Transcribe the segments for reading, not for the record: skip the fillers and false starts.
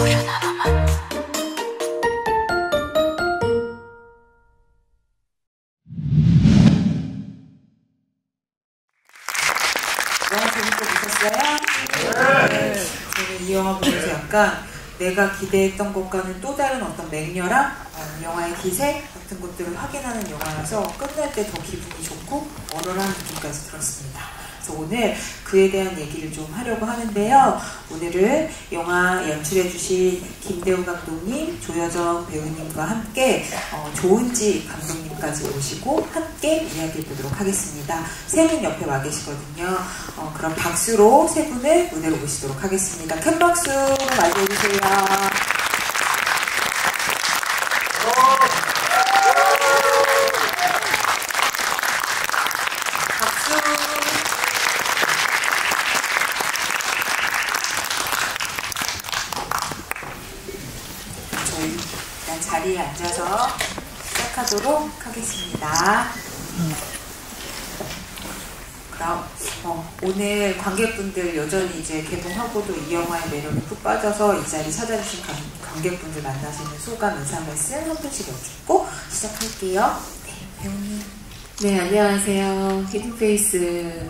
재밌게 보셨어요? 네. 저는 이 영화 보면서 약간 내가 기대했던 것과는 또 다른 어떤 맹렬함, 영화의 기세 같은 것들을 확인하는 영화라서 끝날 때 더 기분이 좋고 얼얼한 느낌까지 들었습니다. 그래서 오늘 그에 대한 얘기를 좀 하려고 하는데요. 오늘은 영화 연출해주신 김대우 감독님, 조여정 배우님과 함께 조은지 감독님까지 오시고 함께 이야기해보도록 하겠습니다. 세 분 옆에 와 계시거든요. 그럼 박수로 세 분을 무대로 모시도록 하겠습니다. 큰 박수로 맞이해주세요. 자리에 앉아서 시작하도록 하겠습니다. 그럼 오늘 관객분들 여전히 이제 개봉하고도 이 영화의 매력에 푹 빠져서 이 자리 찾아주신 관객분들 만나시는 소감, 인사 말씀 한 분씩 여쭙고 시작할게요. 네, 배우님. 네, 안녕하세요. 히든페이스를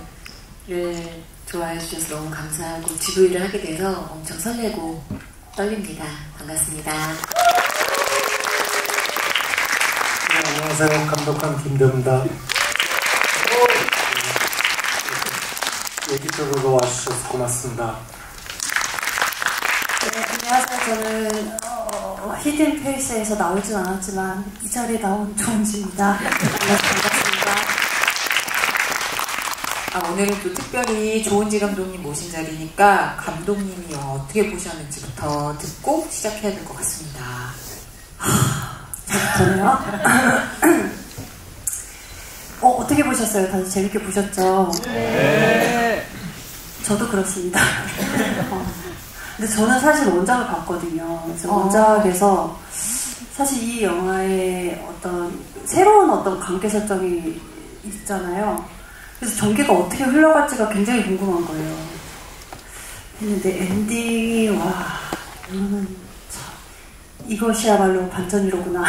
좋아해 주셔서 너무 감사하고 GV를 하게 돼서 엄청 설레고 떨립니다. 반갑습니다. 네, 안녕하세요. 감독관 김대우입니다. 여기쪽으로 와주셔서 고맙습니다. 네, 안녕하세요. 저는 히든페이스에서 나오진 않았지만 이 자리에 나온 조은지입니다. 반갑습니다. 오늘은 또 특별히 조은지 감독님 모신 자리니까 감독님이 영화 어떻게 보셨는지부터 듣고 시작해야 될 것 같습니다. 저는요? 어떻게 보셨어요? 다들 재밌게 보셨죠? 네. 저도 그렇습니다. 근데 저는 사실 원작을 봤거든요. 그래서 원작에서 사실 이 영화에 새로운 관계 설정이 있잖아요. 그래서 전개가 어떻게 흘러갈지가 굉장히 궁금한 거예요. 했는데 엔딩이 이것이야말로 반전이로구나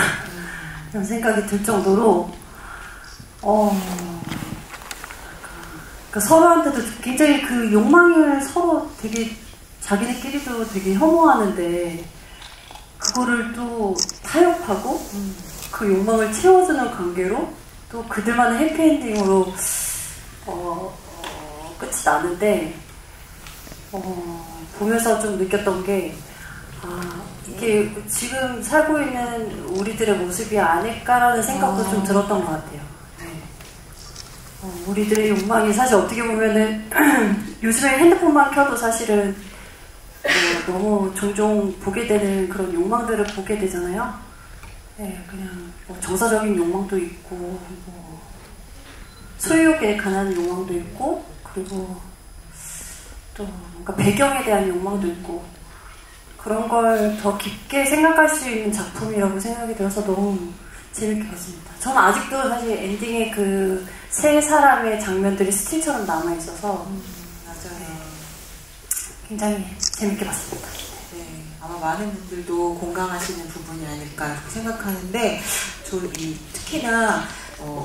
이런 생각이 들 정도로 그러니까 서로한테도 굉장히 그 욕망을 서로 되게 자기네끼리도 되게 혐오하는데 그거를 또 타협하고 그 욕망을 채워주는 관계로 또 그들만의 해피엔딩으로 끝이 나는데 보면서 좀 느꼈던 게 이게 지금 살고 있는 우리들의 모습이 아닐까라는 생각도 좀 들었던 것 같아요. 네. 우리들의 욕망이 사실 어떻게 보면은 요즘에 핸드폰만 켜도 사실은 너무 종종 보게 되는 그런 욕망들을 보게 되잖아요. 네, 그냥 정서적인 욕망도 있고 소유욕에 관한 욕망도 있고 그리고 또 뭔가 배경에 대한 욕망도 있고 그런 걸 더 깊게 생각할 수 있는 작품이라고 생각이 들어서 너무 재밌게 봤습니다. 저는 아직도 사실 엔딩에 그 세 사람의 장면들이 스틸처럼 남아있어서 맞아요. 굉장히 재밌게 봤습니다. 네, 아마 많은 분들도 공감하시는 부분이 아닐까 이렇게 생각하는데 특히나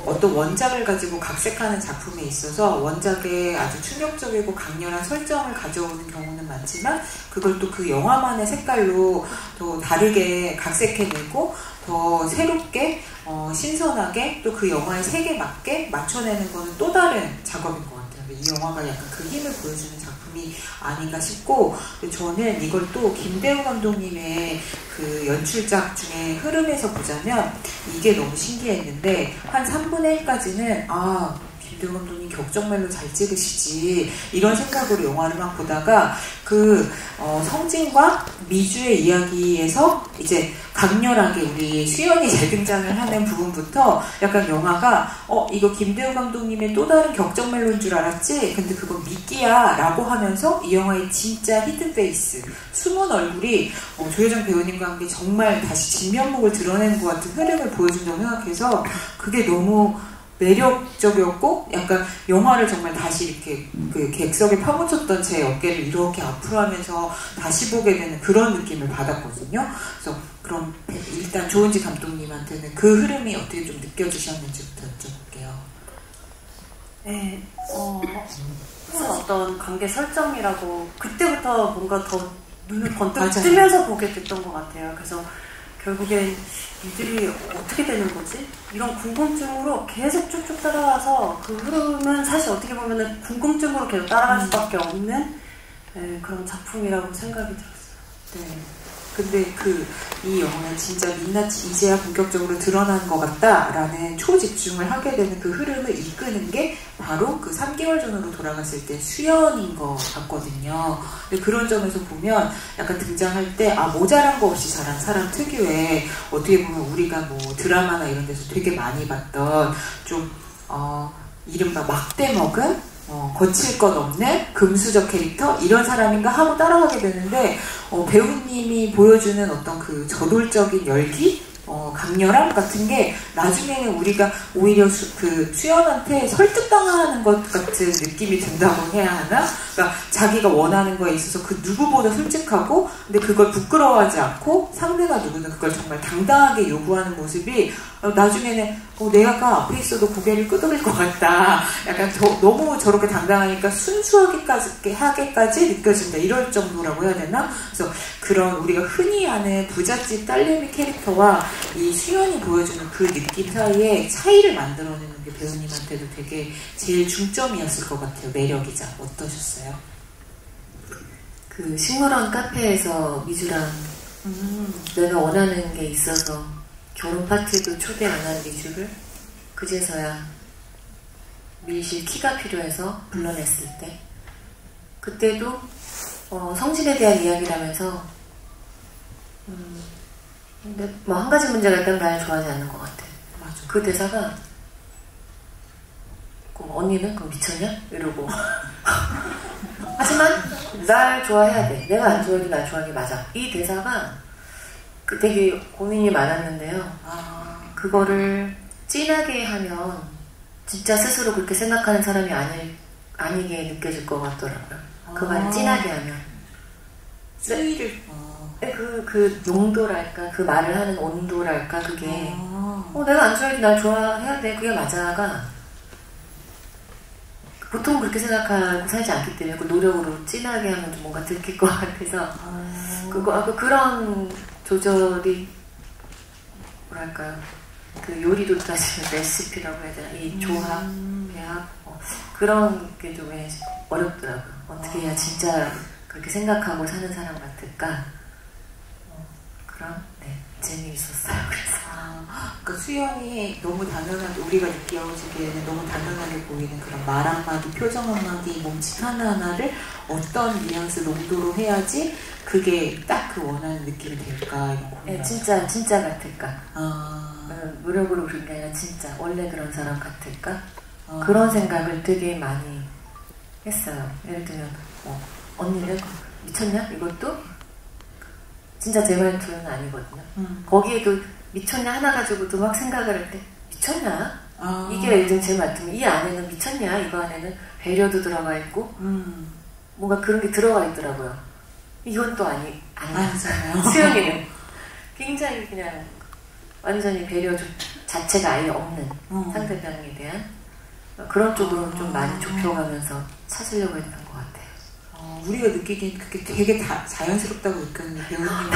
어떤 원작을 가지고 각색하는 작품에 있어서 원작에 아주 충격적이고 강렬한 설정을 가져오는 경우는 많지만 그걸 또 그 영화만의 색깔로 또 다르게 각색해내고 더 새롭게 신선하게 또 그 영화의 색에 맞게 맞춰내는 거는 또 다른 작업인 것 같아요. 이 영화가 약간 그 힘을 보여주는 작품이 아닌가 싶고 저는 이걸 또 김대우 감독님의 그 연출작 중에 흐름에서 보자면 이게 너무 신기했는데 한 3분의 1까지는 김대우 감독님 격정말로 잘 찍으시지 이런 생각으로 영화를 막 보다가 그 성진과 미주의 이야기에서 이제 강렬하게 우리 수연이 재등장을 하는 부분부터 약간 영화가 이거 김대우 감독님의 또 다른 격정말로인 줄 알았지? 근데 그건 미끼야 라고 하면서 이 영화의 진짜 히든페이스 숨은 얼굴이 조여정 배우님과 함께 정말 다시 진면목을 드러내는 것 같은 흐름을 보여준다고 생각해서 그게 너무 매력적이었고 약간 영화를 정말 다시 이렇게 그 객석에 파묻혔던 제 어깨를 이렇게 앞으로 하면서 다시 보게 되는 그런 느낌을 받았거든요. 그래서 그럼 일단 조은지 감독님한테는 그 흐름이 어떻게 좀 느껴지셨는지부터 여쭤볼게요. 네, 어떤 관계 설정이라고 그때부터 뭔가 더 눈을 번뜩 맞아요. 뜨면서 보게 됐던 것 같아요. 그래서 결국엔 이들이 어떻게 되는 거지? 이런 궁금증으로 계속 쭉쭉 따라와서 그 흐름은 사실 어떻게 보면은 궁금증으로 계속 따라갈 수밖에 없는 그런 작품이라고 생각이 들었어요. 네. 근데 이 영화는 진짜 민낯이 이제야 본격적으로 드러난 것 같다라는 초집중을 하게 되는 그 흐름을 이끄는 게 바로 그 3개월 전으로 돌아갔을 때 수연인 것 같거든요. 근데 그런 점에서 보면 약간 등장할 때 모자란 거 없이 자란 사람 특유의 어떻게 보면 우리가 뭐 드라마나 이런 데서 되게 많이 봤던 좀 이른바 막대 먹은 거칠 것 없는 금수저 캐릭터 이런 사람인가 하고 따라가게 되는데 배우님이 보여주는 어떤 그 저돌적인 열기 강렬함 같은 게 나중에는 우리가 오히려 수연한테 설득당하는 것 같은 느낌이 든다고 해야 하나? 그러니까 자기가 원하는 거에 있어서 그 누구보다 솔직하고 근데 그걸 부끄러워하지 않고 상대가 누구든 그걸 정말 당당하게 요구하는 모습이 나중에는 내가 앞에 있어도 고개를 끄덕일 것 같다. 약간 너무 저렇게 당당하니까 순수하게까지 느껴진다. 이럴 정도라고 해야 되나? 그래서 그런 우리가 흔히 아는 부잣집 딸내미 캐릭터와 이 수연이 보여주는 그 느낌 사이에 차이를 만들어내는 게 배우님한테도 되게 제일 중점이었을 것 같아요. 매력이자. 어떠셨어요? 그 식물원 카페에서 미주랑 내가 원하는 게 있어서 결혼 파티도 초대 안 한 미주를 그제서야 밀실 키가 필요해서 불러냈을 때 그때도 성실에 대한 이야기를 하면서 근데 뭐 한 가지 문제가 있다면 나를 좋아하지 않는 것 같아. 맞아. 그 대사가 언니는 그럼 미쳤냐? 이러고 하지만 날 좋아해야 돼. 내가 안 좋아해도 날 좋아하는 게 맞아. 이 대사가 되게 고민이 많았는데요. 그거를 진하게 하면 진짜 스스로 그렇게 생각하는 사람이 아니게 느껴질 것 같더라고요. 그 말을 진하게 하면. 수위를 그 농도랄까, 그 말을 하는 온도랄까, 그게 내가 안 좋아해도 날 좋아해야 돼. 그게 맞아가 보통 그렇게 생각하고 살지 않기 때문에 그 노력으로 진하게 하면 좀 뭔가 들킬 것 같아서 그런 조절이 뭐랄까요, 그 요리도 따지면 레시피라고 해야 되나, 이 조합, 배합 그런 게 좀 어렵더라고요. 어떻게 해야 진짜 그렇게 생각하고 사는 사람 같을까? 그런 재미있었어요. 그래서 그러니까 수연이 너무 당연하게 우리가 느껴지기에는 너무 당연하게 보이는 그런 말 한마디, 표정 한마디, 몸짓 하나하나를 어떤 뉘앙스 농도로 해야지 그게 딱 그 원하는 느낌이 될까? 진짜 같을까? 노력으로 그런 게 아니라 진짜 원래 그런 사람 같을까? 그런 생각을 되게 많이 했어요. 예를 들면 언니는 미쳤냐? 이것도 진짜 제 말투는 아니거든요. 거기에도 미쳤냐 하나 가지고도 막 생각을 할 때 미쳤냐? 이게 예를 들면 제 말투면 이 안에는 미쳤냐? 이거 안에는 배려도 들어가 있고 뭔가 그런 게 들어가 있더라고요. 이건 또 아니잖아요. 수연이는 굉장히 그냥 완전히 배려 자체가 아예 없는 상대방에 대한 그런 쪽으로 좀 많이 좁혀가면서 찾으려고 했던 것 같아요. 우리가 느끼기엔 그게 되게 자연스럽다고 느꼈는데 배우님은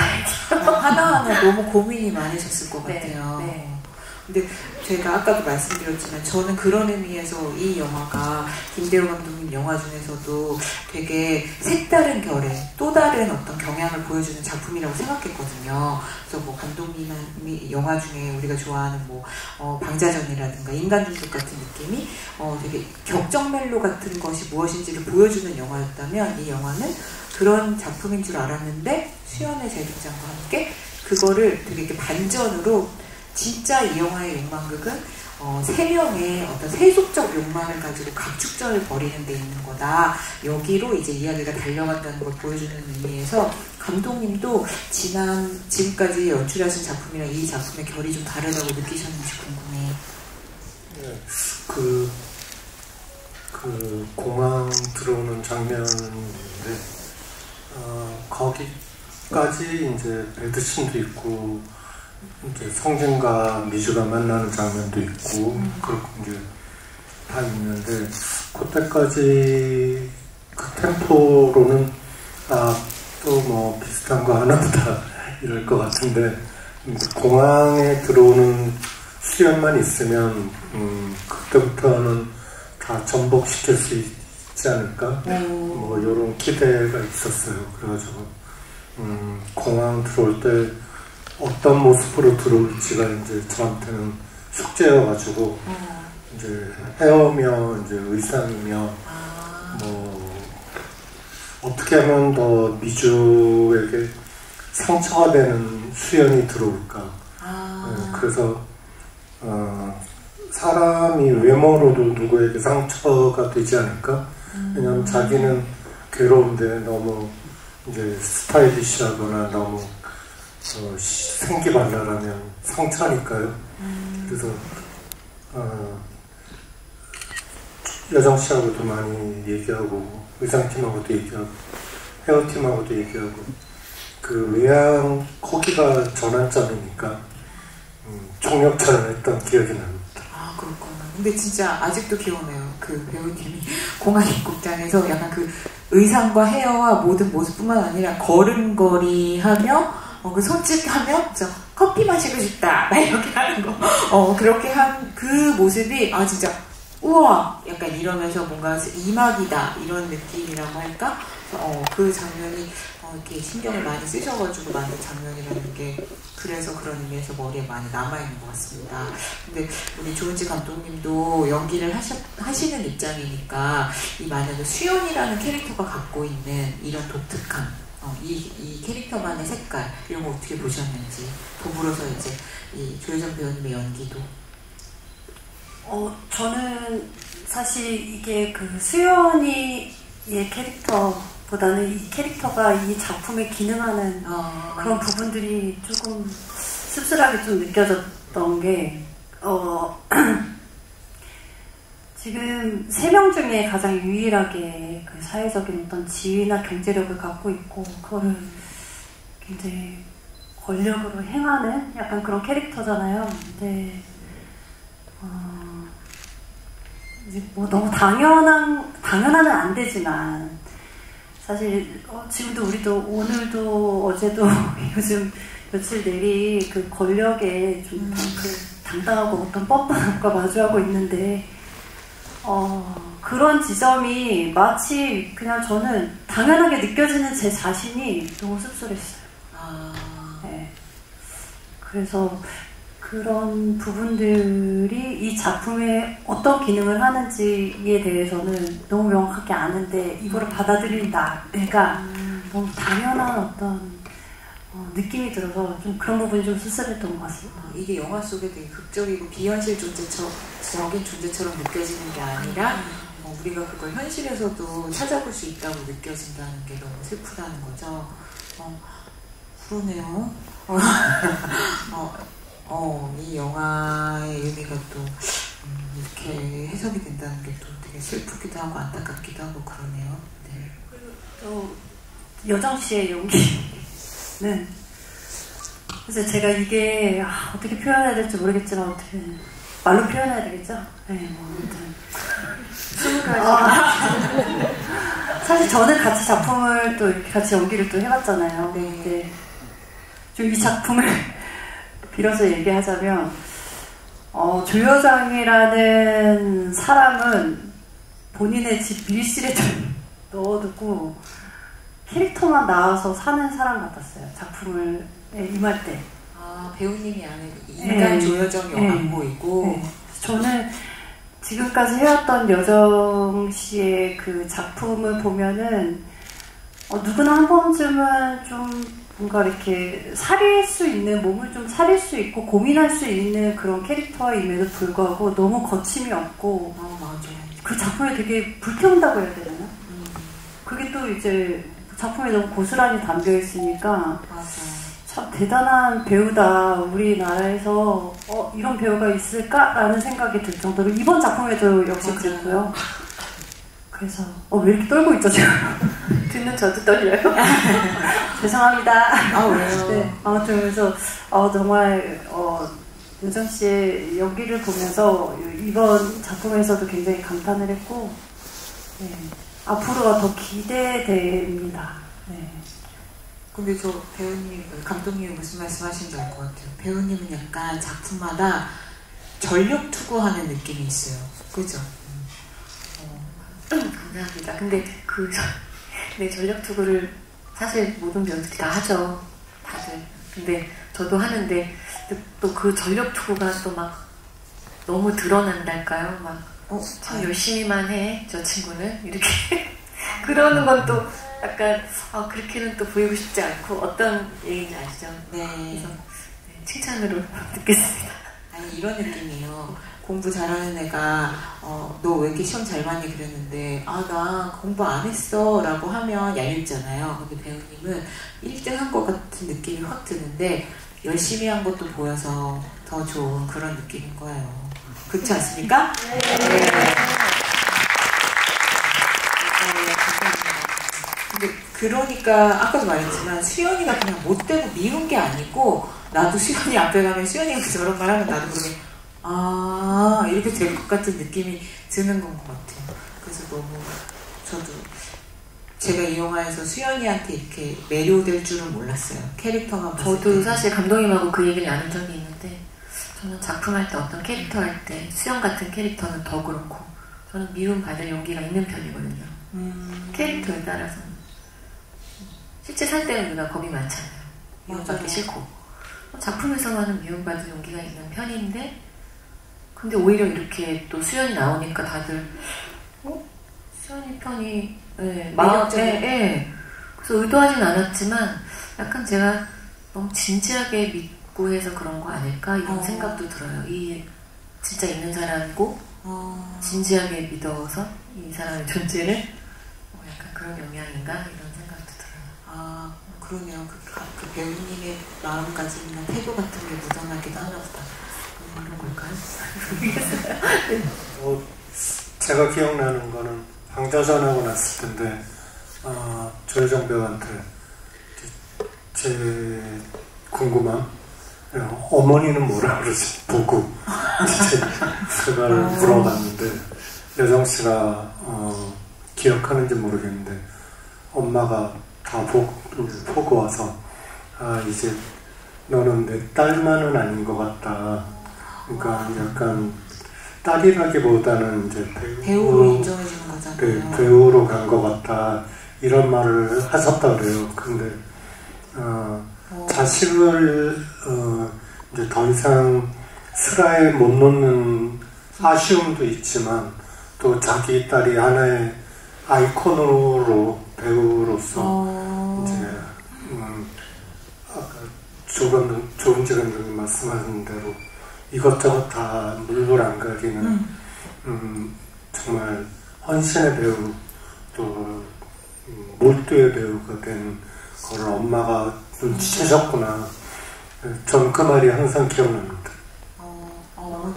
하나하나 너무 고민이 많으셨을 것 같아요. 네. 근데 제가 아까도 말씀드렸지만 저는 그런 의미에서 이 영화가 김대호 감독님 영화 중에서도 되게 색다른 결의, 또 다른 어떤 경향을 보여주는 작품이라고 생각했거든요. 그래서 뭐 감독님이 영화 중에 우리가 좋아하는 방자전이라든가 인간중독 같은 느낌이 되게 격정 멜로 같은 것이 무엇인지를 보여주는 영화였다면 이 영화는 그런 작품인 줄 알았는데 수연의 재등장과 함께 그거를 되게 이렇게 반전으로 진짜 이 영화의 욕망극은 세 명의 어떤 세속적 욕망을 가지고 각축전을 벌이는 데 있는 거다. 여기로 이제 이야기가 달려간다는 걸 보여주는 의미에서 감독님도 지금까지 연출하신 작품이랑 이 작품의 결이 좀 다르다고 느끼셨는지 궁금해요. 네. 그 공항 들어오는 장면인데 거기까지 이제 배드신도 있고 이제 성진과 미주가 만나는 장면도 있고 그렇고 이제 다 있는데 그때까지 그 템포로는 또 뭐 비슷한 거 하나 보다 이럴 것 같은데 공항에 들어오는 수연만 있으면 그때부터는 다 전복시킬 수 있지 않을까 뭐 이런 기대가 있었어요. 그래가지고 공항 들어올 때 어떤 모습으로 들어올지가 이제 저한테는 숙제여가지고 이제 헤어며 이제 의상이며 뭐 어떻게 하면 더 미주에게 상처가 되는 수연이 들어올까. 그래서 사람이 외모로도 누구에게 상처가 되지 않을까. 왜냐하면 자기는 괴로운데 너무 이제 스타일리시하거나 너무 생기발랄하면 상처니까요. 그래서 여정 씨하고도 많이 얘기하고 의상팀하고도 얘기하고 헤어팀하고도 얘기하고 그 외양 거기가 전환점이니까 총력전을 했던 기억이 납니다. 아 그렇구나. 근데 진짜 아직도 기억나요. 그 배우님이 공항 입국장에서 약간 그 의상과 헤어와 모든 모습뿐만 아니라 걸음걸이하며 그 손짓하며 커피 마시고 싶다 막 이렇게 하는 거 그렇게 한 그 모습이 진짜 우와 약간 이러면서 뭔가 이막이다 이런 느낌이라고 할까? 그 장면이 이렇게 신경을 많이 쓰셔가지고 만든 장면이라는 게 그래서 그런 의미에서 머리에 많이 남아있는 것 같습니다. 근데 우리 조은지 감독님도 연기를 하시는 입장이니까 이 만약에 수연이라는 캐릭터가 갖고 있는 이런 독특함 이 캐릭터만의 색깔 이런 거 어떻게 보셨는지 더불어서 이제 이 조혜정 배우님의 연기도 저는 사실 이게 그 수연이의 캐릭터보다는 이 캐릭터가 이 작품에 기능하는 그런 부분들이 조금 씁쓸하게 좀 느껴졌던 게 지금 3명 중에 가장 유일하게 그 사회적인 어떤 지위나 경제력을 갖고 있고 그거를 굉장히 권력으로 행하는 약간 그런 캐릭터잖아요. 근데 이제 뭐 너무 당연하면 안 되지만 사실 지금도 우리도 오늘도 어제도 요즘 며칠 내리 그 권력에 좀 당당하고 어떤 뻔뻔함과 마주하고 있는데 그런 지점이 마치 그냥 저는 당연하게 느껴지는 제 자신이 너무 씁쓸했어요. 네. 그래서 그런 부분들이 이 작품에 어떤 기능을 하는지에 대해서는 너무 명확하게 아는데 이거를 받아들인 내가 너무 당연한 어떤 느낌이 들어서 좀 그런 부분이 좀 씁쓸했던 것 같습니다. 이게 영화 속에 되게 극적이고 비현실 존재적인 존재처럼 느껴지는 게 아니라 우리가 그걸 현실에서도 찾아볼 수 있다고 느껴진다는 게 너무 슬프다는 거죠. 그러네요. 이 영화의 의미가 또 이렇게 해석이 된다는 게 또 되게 슬프기도 하고 안타깝기도 하고 그러네요. 네. 그리고 또 여정 씨의 연기는 그래서 제가 이게 어떻게 표현해야 될지 모르겠지만 어떻게 말로 표현해야 되겠죠? 네, 아무튼 사실 저는 같이 작품을 또 이렇게 같이 연기를 또 해봤잖아요. 네. 근데 좀 이 작품을 빌어서 얘기하자면 조여정이라는 사람은 본인의 집 밀실에 좀 넣어두고 캐릭터만 나와서 사는 사람 같았어요. 작품을 임할 때. 배우님이 아니고 인간 조여정이 안 보이고. 네. 저는 지금까지 해왔던 여정 씨의 그 작품을 보면은 누구나 한 번쯤은 좀 뭔가 이렇게 사릴 수 있는, 몸을 좀 사릴 수 있고 고민할 수 있는 그런 캐릭터임에도 불구하고 너무 거침이 없고 맞아. 그 작품에 되게 불태운다고 해야 되나? 그게 또 이제 작품에 너무 고스란히 담겨 있으니까 맞아. 참 대단한 배우다. 우리나라에서 이런 배우가 있을까라는 생각이 들 정도로 이번 작품에도 역시 그랬고요. 그래서 왜 이렇게 떨고 있죠 지금? 듣는 저도 떨려요. 죄송합니다. 왜요? 네, 아무튼 그래서 정말 여정 씨의 연기를 보면서 이번 작품에서도 굉장히 감탄을 했고, 네, 앞으로가 더 기대됩니다. 네. 근데 저 배우님, 감독님이 무슨 말씀하시는지 알 것 같아요. 배우님은 약간 작품마다 전력 투구하는 느낌이 있어요. 그죠? 감사합니다. 근데 네, 전력 투구를 사실 모든 배우들이 다 하죠. 다들. 근데 저도 하는데 또 그 전력 투구가 또 막 너무 드러난달까요? 막 참 열심히만 해, 저 친구는. 이렇게 그러는 건 또 약간 그렇게는 또 보이고 싶지 않고 어떤 얘기인지 아시죠? 네. 그래서 칭찬으로 듣겠습니다. 아니 이런 느낌이에요. 공부 잘하는 애가 너 왜 이렇게 시험 잘 봤니 그랬는데 나 공부 안 했어 라고 하면 얄밉잖아요. 근데 배우님은 1등 한 것 같은 느낌이 확 드는데 열심히 한 것도 보여서 더 좋은 그런 느낌인 거예요. 그렇지 않습니까? 네. 근데 그러니까 아까도 말했지만 수연이가 그냥 못되고 미운 게 아니고 나도 수연이 앞에 가면 수연이가 저런 말 하면 나도 그러게 이렇게 될 것 같은 느낌이 드는 건 것 같아요. 그래서 너무 저도 제가 이 영화에서 수연이한테 이렇게 매료될 줄은 몰랐어요. 캐릭터만 봤을 때. 저도 사실 감독님하고 그 얘기를 나눈 적이 있는데 저는 작품할 때 어떤 캐릭터 할 때 수연 같은 캐릭터는 더 그렇고 저는 미움 받을 용기가 있는 편이거든요. 캐릭터에 따라서 실제 살 때는 우리가 겁이 많잖아요. 미움받기 싫고 작품에서만은 미움받을 용기가 있는 편인데 근데 오히려 이렇게 또 수연이 나오니까 다들 수연이 편이 마음에 그래서 의도하진 않았지만 약간 제가 너무 진지하게 믿고 해서 그런 거 아닐까 이런 생각도 들어요. 이 진짜 있는 사람이고 진지하게 믿어서 이 사람의 존재를 약간 그런 영향인가 이런 생각도 들어요. 그러네요. 그 배우님의 마음가짐이나 태도 같은 게 묻어나기도 하나 보다. 그런 걸까요? 제가 기억나는 거는 방자전하고 났을 텐데 조여정 배우한테 제 궁금함 어머니는 뭐라 그러지 보고 그걸 물어봤는데 여정 씨가 기억하는지 모르겠는데 엄마가 다 보고 와서 이제 너는 내 딸만은 아닌 것 같다. 그러니까 약간 딸이라기보다는 이제 배우로 인정해주는 거잖아요. 네, 배우로 간 것 같다. 이런 말을 하셨다 그래요. 근데 자식을 이제 더 이상 슬하에 못 놓는 아쉬움도 있지만 또 자기 딸이 하나의 아이콘으로 배우로서 이제 아까 조은지 감독님 말씀하신 대로 이것저것 다 물불 안 가리는 정말 헌신의 배우 또 몰두의 배우가 된 걸 엄마가 눈치채셨구나. 전 그 말이 항상 기억납니다.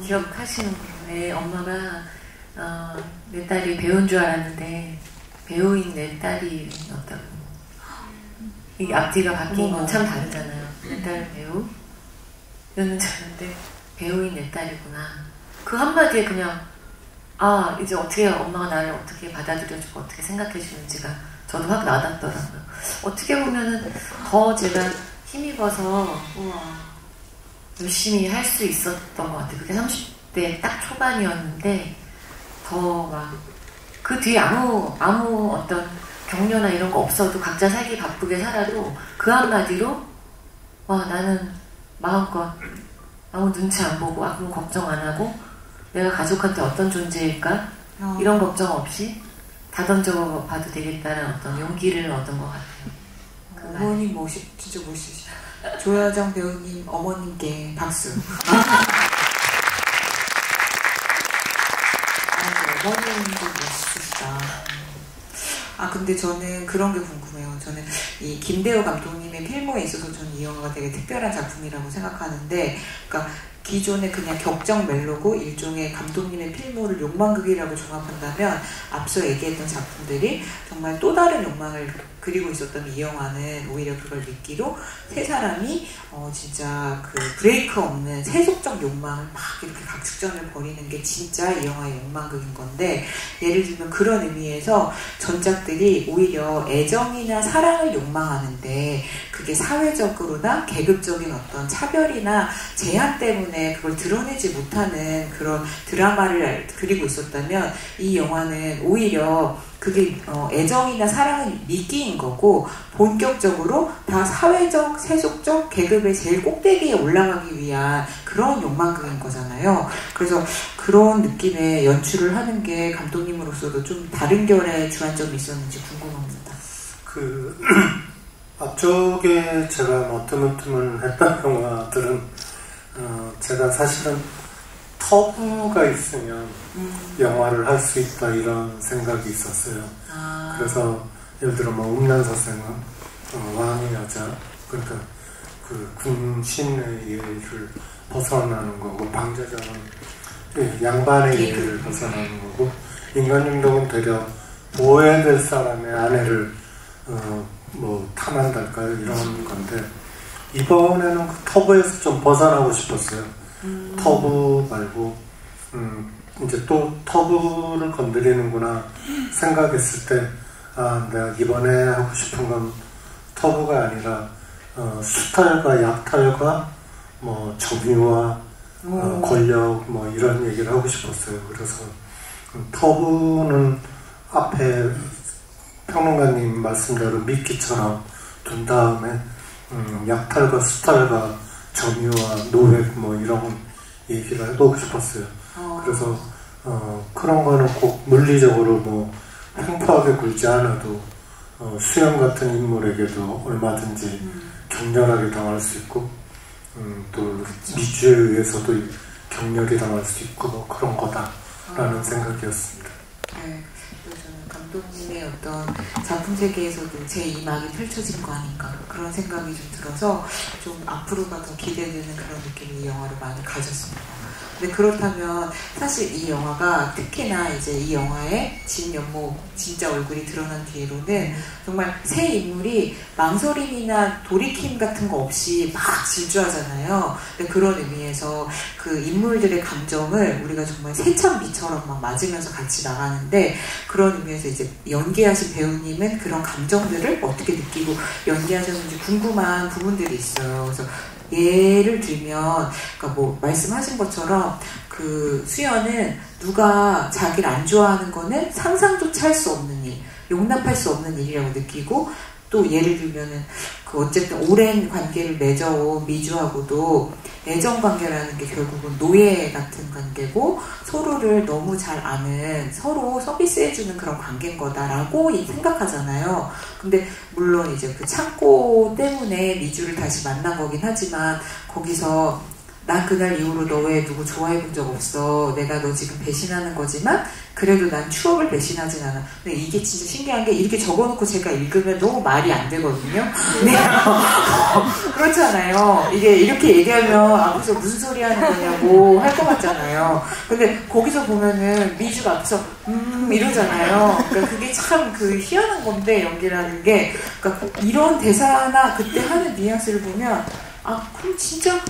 기억하시는군요. 엄마가 내 딸이 배우인 줄 알았는데 배우인 내 딸이 어떤 이 앞뒤가 바뀐 건 참 다르잖아요. 내 딸 배우였는 줄 알았는데 배우인 내 딸이구나. 그 한마디에 그냥 이제 어떻게 엄마가 나를 어떻게 받아들여주고 어떻게 생각해주는지가 저도 확 와닿더라고요. 어떻게 보면은 더 제가 힘입어서 열심히 할 수 있었던 것 같아요. 그게 30대 딱 초반이었는데 더 막 그 뒤에 아무 어떤 격려나 이런 거 없어도 각자 살기 바쁘게 살아도 그 한마디로 나는 마음껏 아무 눈치 안 보고 아무 걱정 안 하고 내가 가족한테 어떤 존재일까 이런 걱정 없이 다 던져봐도 되겠다는 어떤 용기를 얻은 것 같아요. 어머님 진짜 멋있으시다. 조여정 배우님 어머님께 박수. 어머님도 멋있으시다. 근데 저는 그런 게 궁금해요. 저는 이 김대호 감독님의 필모에 있어서 저는 이 영화가 되게 특별한 작품이라고 생각하는데, 그러니까 기존의 그냥 격정 멜로고 일종의 감독님의 필모를 욕망극이라고 종합한다면 앞서 얘기했던 작품들이 정말 또 다른 욕망을 그리고 있었던 이 영화는 오히려 그걸 미끼로 세 사람이 진짜 그 브레이크 없는 세속적 욕망을 막 이렇게 각축전을 벌이는 게 진짜 이 영화의 욕망극인 건데, 예를 들면 그런 의미에서 전작들이 오히려 애정이나 사랑을 욕망하는데 그게 사회적으로나 계급적인 어떤 차별이나 제한 때문에 그걸 드러내지 못하는 그런 드라마를 그리고 있었다면, 이 영화는 오히려 그게 애정이나 사랑은 미끼인 거고 본격적으로 다 사회적, 세속적 계급의 제일 꼭대기에 올라가기 위한 그런 욕망극인 거잖아요. 그래서 그런 느낌의 연출을 하는 게 감독님으로서도 좀 다른 결의 주안점이 있었는지 궁금합니다. 앞쪽에 제가 뜨문뜨문했던 영화들은 제가 사실은 터부가 있으면 영화를 할 수 있다 이런 생각이 있었어요. 그래서 예를 들어 음란서생은 왕의 여자, 그러니까 그 군신의 예를 벗어나는 거고, 방자전은 양반의 예를 벗어나는 거고, 인간행동은 되려 보호해야 될 사람의 아내를 탐한달까요? 이런 건데, 이번에는 그 터부에서 좀 벗어나고 싶었어요. 터부 말고 이제 또 터부를 건드리는구나 생각했을 때, 내가 이번에 하고 싶은 건 터부가 아니라 수탈과 약탈과 정의와 권력 이런 얘기를 하고 싶었어요. 그래서 터부는 앞에 평론가님 말씀대로 미끼처럼 둔 다음에 약탈과 수탈과 정의와 노획 이런 얘기를 해보고 싶었어요. 그래서 그런 거는 꼭 물리적으로 횡포하게 굴지 않아도 수영 같은 인물에게도 얼마든지 격렬하게 당할 수 있고, 또 미주에 의해서도 격렬히 당할 수 있고 그런 거다라는 생각이었습니다. 네, 저는 감독님의 어떤 작품 세계에서도 제 2막이 펼쳐진 거 아닌가 그런 생각이 좀 들어서 좀 앞으로가 더 기대되는 그런 느낌이 이 영화를 많이 가졌습니다. 근데 그렇다면 사실 이 영화가 특히나 이제 이 영화의 진면목, 진짜 얼굴이 드러난 뒤로는 정말 새 인물이 망설임이나 돌이킴 같은 거 없이 막 질주하잖아요. 근데 그런 의미에서 그 인물들의 감정을 우리가 정말 새참비처럼 막 맞으면서 같이 나가는데, 그런 의미에서 이제 연기하신 배우님은 그런 감정들을 어떻게 느끼고 연기하셨는지 궁금한 부분들이 있어요. 그래서 예를 들면, 그러니까 말씀하신 것처럼 그 수연은 누가 자기를 안 좋아하는 거는 상상조차 할 수 없는 일, 용납할 수 없는 일이라고 느끼고, 또 예를 들면은 어쨌든 오랜 관계를 맺어온 미주하고도 애정 관계라는 게 결국은 노예 같은 관계고, 서로를 너무 잘 아는, 서로 서비스해주는 그런 관계인 거다라고 생각하잖아요. 근데 물론 이제 그 창고 때문에 미주를 다시 만난 거긴 하지만, 거기서 난 그날 이후로 너 외에 누구 좋아해 본 적 없어. 내가 너 지금 배신하는 거지만 그래도 난 추억을 배신하진 않아. 근데 이게 진짜 신기한 게, 이렇게 적어놓고 제가 읽으면 너무 말이 안 되거든요. 네. 그렇잖아요. 이게 이렇게 얘기하면 앞에서 무슨 소리 하는 거냐고 할 것 같잖아요. 근데 거기서 보면은 미주가 앞에서 이러잖아요. 그러니까 그게 참 희한한 건데, 연기라는 게. 그러니까 이런 대사나 그때 하는 뉘앙스를 보면, 그럼 진짜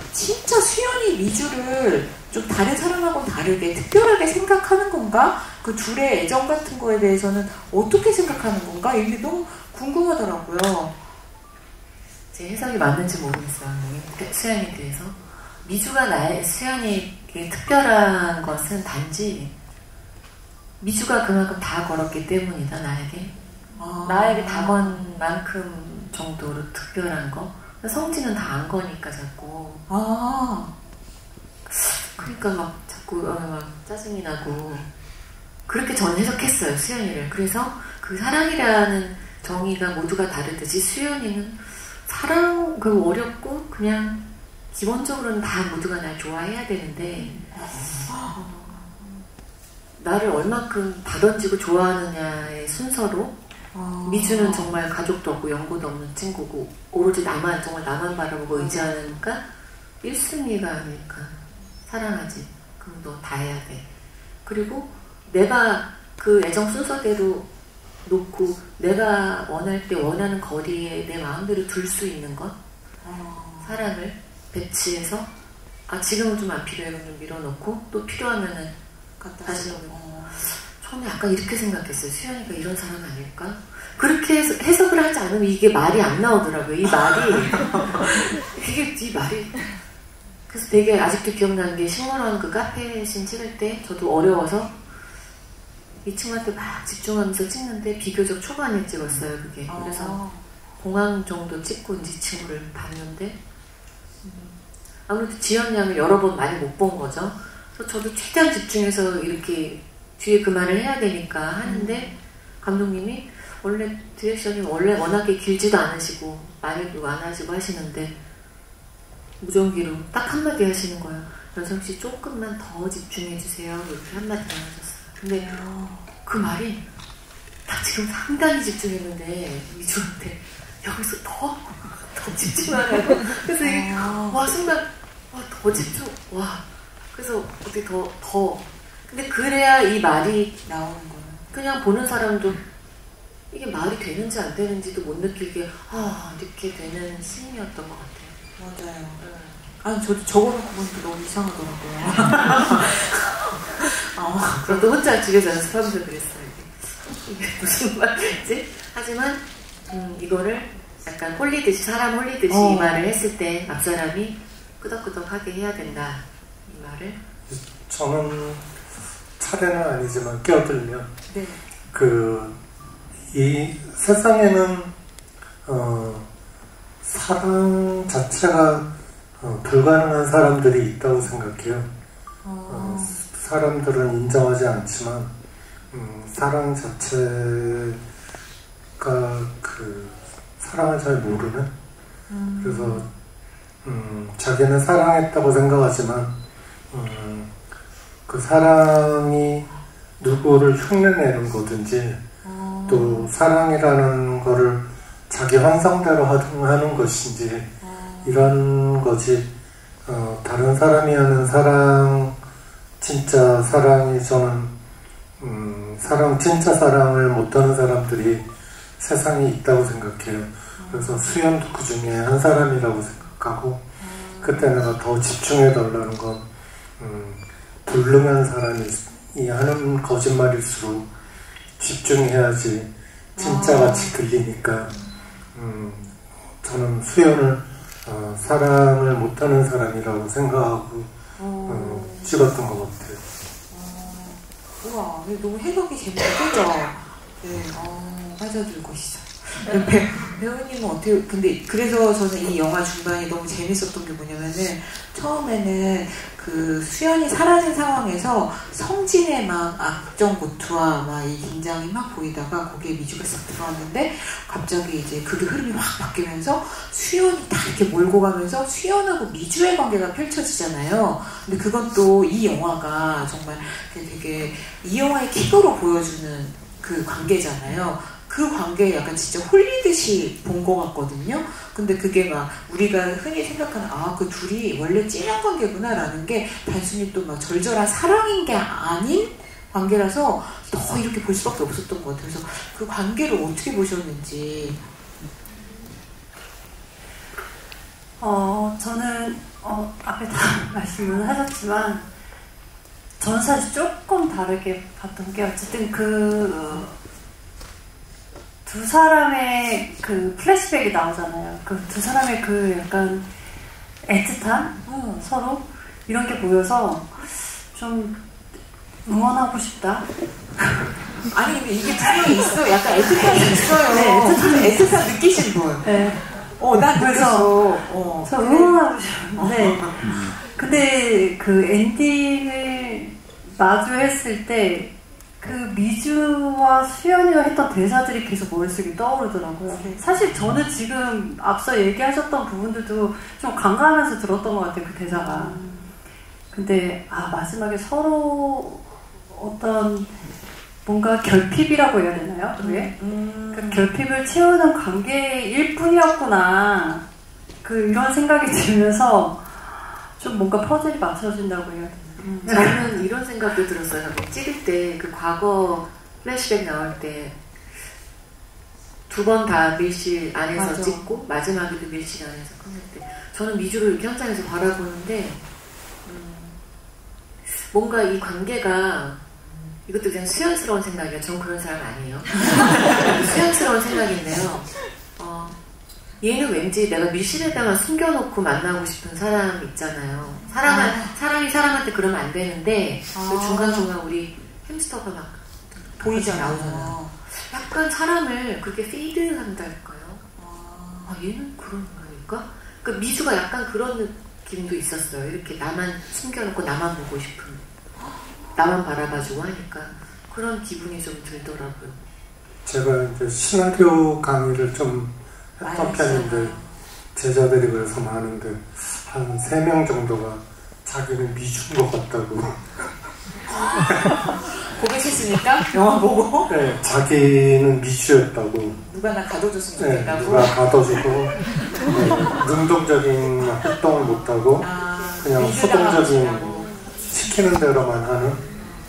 수연이 미주를 좀 다른 사람하고는 다르게 특별하게 생각하는 건가? 그 둘의 애정 같은 거에 대해서는 어떻게 생각하는 건가? 이게 너무 궁금하더라고요. 제 해석이 맞는지 모르겠어요. 수연에 대해서. 미주가 수연이에게 특별한 것은 단지 미주가 그만큼 다 걸었기 때문이다, 나에게. 나에게 다 건 만큼 정도로 특별한 거. 성진은 다 안 거니까 자꾸. 그러니까 막 자꾸 막 짜증이 나고. 그렇게 저는 해석했어요, 수연이를. 그래서 그 사랑이라는 정의가 모두가 다르듯이 수연이는 사랑, 어렵고 그냥 기본적으로는 다 모두가 날 좋아해야 되는데, 나를 얼마큼 다 던지고 좋아하느냐의 순서로 미주는 정말 가족도 없고 연고도 없는 친구고 오로지 나만 정말 나만 바라보고 의지하니까 1순위가 아닐까. 사랑하지. 그럼 너 다 해야 돼. 그리고 내가 그 애정 순서대로 놓고 내가 원할 때 원하는 거리에 내 마음대로 둘 수 있는 것. 사랑을 배치해서 지금은 좀 안 필요해. 그럼 좀 밀어놓고 또 필요하면은 다시 저는 약간 이렇게 생각했어요. 수연이가 이런 사람 아닐까? 그렇게 해석을 하지 않으면 이게 말이 안 나오더라고요. 이 말이 이 말이 그래서 되게 아직도 기억나는 게 식물원 그 카페신 찍을 때 저도 어려워서 이 친구한테 막 집중하면서 찍는데 비교적 초반에 찍었어요. 그게 그래서 공항 정도 찍고 이제 친구를 봤는데 아무래도 지연 양을 여러 번 많이 못 본 거죠. 그래서 저도 최대한 집중해서 이렇게 뒤에 그 말을 해야 되니까 하는데 감독님이 원래 디렉션이 원래 워낙에 길지도 않으시고 말도 안 하시고 하시는데 무전기로 딱 한마디 하시는 거예요. 연성씨 조금만 더 집중해주세요. 이렇게 한마디 하셨어요. 근데 그 말이 나 지금 상당히 집중했는데 미주한테 여기서 더 집중하라고. 그래서 이게 순간 더 집중. 그래서 어떻게 더 근데 그래야 이 말이 나오는 거예요. 그냥 보는 사람도 이게 말이 되는지 안 되는지도 못 느끼게 이렇게 되는 씬이었던 것 같아요. 맞아요. 저도 저거는 보니까 너무 이상하더라고요. 그것도 혼자 집에서 연습하면서 그랬어요. 이게 무슨 말이지? 하지만 이거를 약간 홀리듯이 사람 홀리듯이 이 말을 했을 때 앞사람이 끄덕끄덕하게 해야 된다. 이 말을. 저는 차례는 아니지만 끼어들면 이 세상에는 사랑 자체가 불가능한 사람들이 있다고 생각해요. 사람들은 인정하지 않지만 사랑 자체가 사랑을 잘 모르는 그래서 자기는 사랑했다고 생각하지만 그 사랑이 누구를 흉내내는 거든지 또 사랑이라는 거를 자기 환상대로 하는 것인지 이런 거지 다른 사람이 하는 사랑 진짜 사랑이 저는 진짜 사랑을 못하는 사람들이 세상에 있다고 생각해요. 그래서 수연도 그 중에 한 사람이라고 생각하고 그때 내가 더 집중해달라는 건 불능한 사람이 하는 거짓말일수록 집중해야지 진짜같이 들리니까 저는 수연을 사랑을 못하는 사람이라고 생각하고 찍었던 것 같아요. 우와, 너무 해석이 재밌죠? 네, 빠져들 것이죠. 배우님은 어떻게, 근데 그래서 저는 이 영화 중반에 너무 재밌었던 게 뭐냐면은 처음에는 그 수연이 사라진 상황에서 성진의 막 악정 고투와 막 이 긴장이 막 보이다가 거기에 미주가 싹 들어왔는데 갑자기 이제 그게 흐름이 확 바뀌면서 수연이 딱 이렇게 몰고 가면서 수연하고 미주의 관계가 펼쳐지잖아요. 근데 그건 또 이 영화가 정말 되게 이 영화의 킥으로 보여주는 그 관계잖아요. 그 관계에 약간 진짜 홀리듯이 본 것 같거든요. 근데 그게 막 우리가 흔히 생각하는 그 둘이 원래 찐한 관계구나 라는 게 단순히 또 막 절절한 사랑인 게 아닌 관계라서 더 이렇게 볼 수밖에 없었던 것 같아요. 그래서 그 관계를 어떻게 보셨는지. 저는 앞에 다 말씀을 하셨지만 저는 사실 조금 다르게 봤던 게 어쨌든 두 사람의 그 플래시백이 나오잖아요. 그 두 사람의 그 약간 애틋한 서로 이런 게 보여서 좀 응원하고 싶다. 아니 근데 이게 분명히 있어. 약간 애틋함이 있어요. 네, 애틋함 느끼신 분. 네. 난 그래서 저 응원하고 싶은데 근데 그 엔딩을 마주했을 때 그 미주와 수연이가 했던 대사들이 계속 머릿속에 떠오르더라고요. 사실 저는 지금 앞서 얘기하셨던 부분들도 좀 간과하면서 들었던 것 같아요. 그 대사가. 근데 마지막에 서로 어떤 뭔가 결핍이라고 해야 되나요? 왜? 그 결핍을 채우는 관계일 뿐이었구나. 이런 생각이 들면서 좀 뭔가 퍼즐이 맞춰진다고 해야 되나? 저는 이런 생각도 들었어요. 찍을 때 그 과거 플래시백 나올 때 2번 다 밀실 안에서 맞아. 찍고 마지막에도 밀실 안에서 끝낼 때 저는 미주를 이렇게 현장에서 바라보는데 뭔가 이 관계가 이것도 그냥 수연스러운 생각이에요. 전 그런 사람 아니에요. 수연스러운 생각인데요. 얘는 왠지 내가 밀실에다가 숨겨놓고 만나고 싶은 사람 있잖아요. 사람이 사람한테 그러면 안 되는데 그 중간중간 우리 햄스터가 막 보이잖아요. 약간 사람을 그렇게 피드한달까요? 얘는 그런 거니까? 그러니까 미주가 약간 그런 느낌도 있었어요. 이렇게 나만 숨겨놓고 나만 보고 싶은, 나만 바라봐주고 하니까 그런 기분이 좀 들더라고요. 제가 이제 시나리오 강의를 좀 했던 편인데 제자들이 그래서 많은데 한 3명 정도가 자기는 미주인 것 같다고 고백했으니까 영화 보고 네, 자기는 미주였다고 누가 나 가둬줬으면 네, 좋겠다고. 누가 가둬주고 능동적인 활동을 못하고 그냥 수동적인 시키는 대로만 하는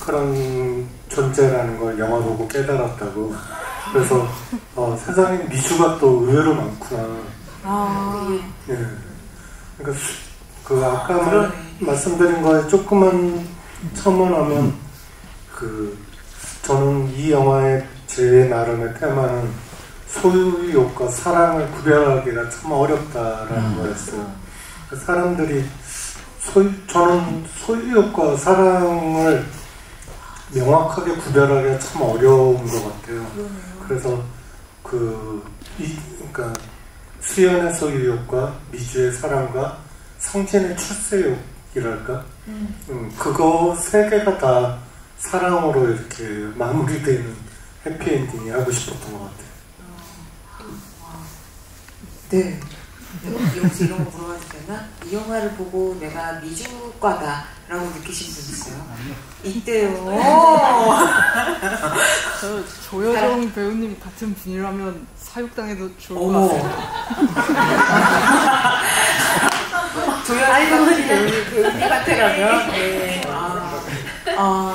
그런 존재라는 걸 영화 보고 깨달았다고. 그래서 세상에 미주가 또 의외로 많구나. 예. 그러니까 아까 말씀드린 거에 조금만 첨언하면 저는 이 영화의 제 나름의 테마는 소유욕과 사랑을 구별하기가 참 어렵다라는 거였어요. 사람들이 저는 소유욕과 사랑을 명확하게 구별하기가 참 어려운 것 같아요. 그래서 그러니까 수연의 소유욕과 미주의 사랑과 성진의 출세욕이랄까? 그거 3개가 다 사랑으로 이렇게 마무리되는 해피엔딩이 하고 싶었던 것 같아요. 네. 혹시 이런 거 물어봐도 되나? 이 영화를 보고 내가 미주과다라고 느끼신 분 있어요? 있대요. 저 조여정 배우님 같은 분이라면 사육당해도 좋을 것 같아요. 조여정 배우님 같아라면? 네.